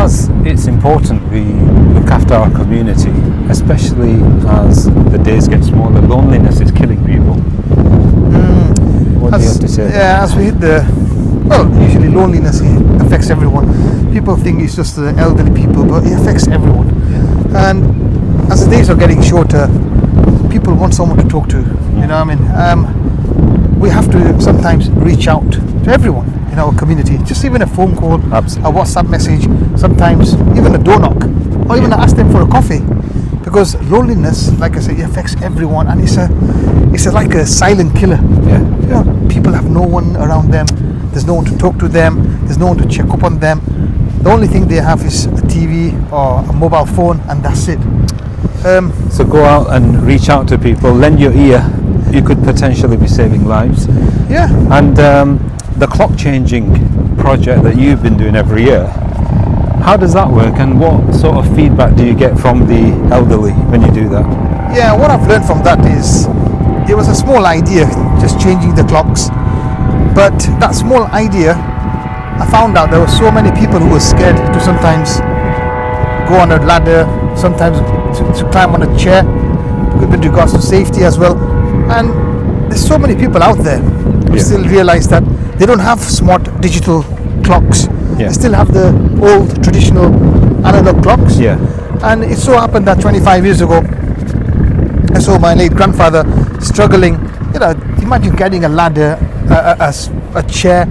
because it's important we look after our community, especially as the days get smaller. Loneliness is killing people. What do you have to say? Yeah, as we hit usually loneliness affects everyone. People think it's just the elderly people, but it affects everyone. Yeah. And as the days are getting shorter, people want someone to talk to. You know what I mean? We have to sometimes reach out to everyone in our community. Just even a phone call, Absolutely. a WhatsApp message, sometimes even a door knock, or even ask them for a coffee. Because loneliness, like I said, it affects everyone, and it's like a silent killer. Yeah. You know, people have no one around them. There's no one to talk to them. There's no one to check up on them. The only thing they have is a TV or a mobile phone, and that's it. So go out and reach out to people, lend your ear. You could potentially be saving lives. Yeah. And the clock changing project that you've been doing every year, how does that work, and what sort of feedback do you get from the elderly when you do that? Yeah, what I've learned from that is it was a small idea, just changing the clocks. But that small idea, I found out there were so many people who were scared to sometimes go on a ladder, sometimes to climb on a chair, with regards to safety as well. And there's so many people out there who still realize that they don't have smart digital clocks. Yeah. They still have the old traditional analog clocks. Yeah. And it so happened that 25 years ago, I saw my late grandfather struggling. You know, imagine getting a ladder, a chair,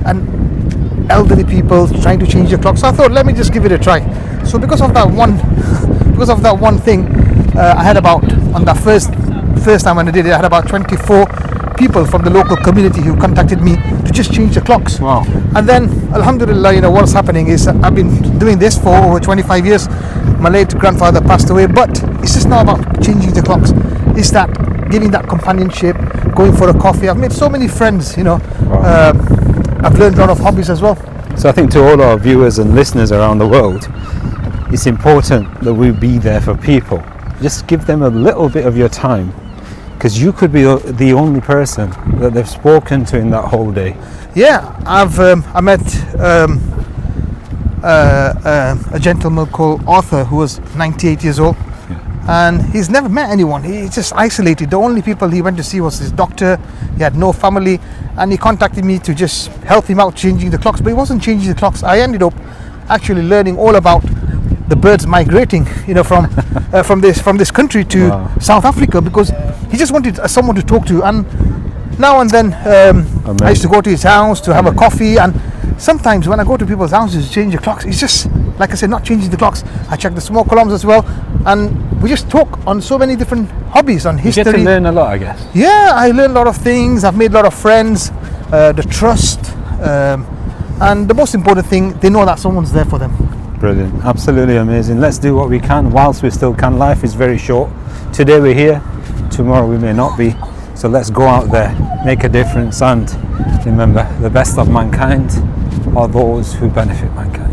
and elderly people trying to change the clock. So I thought, let me just give it a try. So because of that one thing, I had about, on that first time when I did it, I had about 24 people from the local community who contacted me to just change the clocks. Wow. And then, alhamdulillah, you know, what's happening is I've been doing this for over 25 years. My late grandfather passed away, but it's just not about changing the clocks. It's that giving that companionship, going for a coffee. I've made so many friends, you know. Wow. I've learned a lot of hobbies as well. So I think to all our viewers and listeners around the world, it's important that we be there for people. Just give them a little bit of your time, because you could be the only person that they've spoken to in that whole day. Yeah, I met a gentleman called Arthur who was 98 years old, and he's never met anyone. He's just isolated. The only people he went to see was his doctor. He had no family, and he contacted me to just help him out changing the clocks. But he wasn't changing the clocks. I ended up actually learning all about the birds migrating, you know, from this country to South Africa, because he just wanted someone to talk to. And now and then I used to go to his house to have a coffee, and sometimes when I go to people's houses to change the clocks, it's just, like I said, not changing the clocks. I check the smoke alarms as well, and we just talk on so many different hobbies, on history. You get to learn a lot, I guess. Yeah, I learned a lot of things. I've made a lot of friends, the trust, and the most important thing, they know that someone's there for them. Brilliant, absolutely amazing. Let's do what we can whilst we still can. Life is very short. Today we're here, tomorrow we may not be. So let's go out there, make a difference, and remember, the best of mankind are those who benefit mankind.